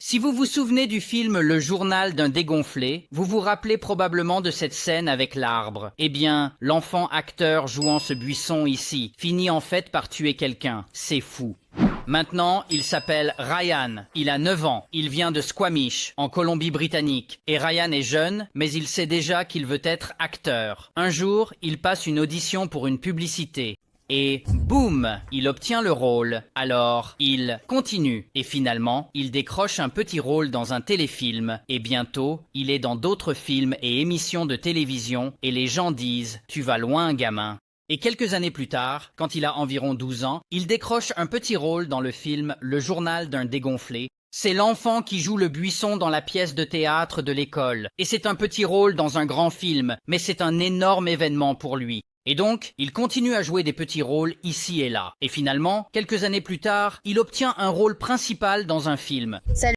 Si vous vous souvenez du film Le journal d'un dégonflé, vous vous rappelez probablement de cette scène avec l'arbre. Eh bien, l'enfant acteur jouant ce buisson ici finit en fait par tuer quelqu'un. C'est fou. Maintenant, il s'appelle Ryan. Il a 9 ans. Il vient de Squamish, en Colombie-Britannique. Et Ryan est jeune, mais il sait déjà qu'il veut être acteur. Un jour, il passe une audition pour une publicité. Et boum, il obtient le rôle. Alors, il continue. Et finalement, il décroche un petit rôle dans un téléfilm. Et bientôt, il est dans d'autres films et émissions de télévision. Et les gens disent « Tu vas loin, gamin ». Et quelques années plus tard, quand il a environ 12 ans, il décroche un petit rôle dans le film Le journal d'un dégonflé. C'est l'enfant qui joue le buisson dans la pièce de théâtre de l'école. Et c'est un petit rôle dans un grand film, mais c'est un énorme événement pour lui. Et donc, il continue à jouer des petits rôles ici et là. Et finalement, quelques années plus tard, il obtient un rôle principal dans un film. Salut.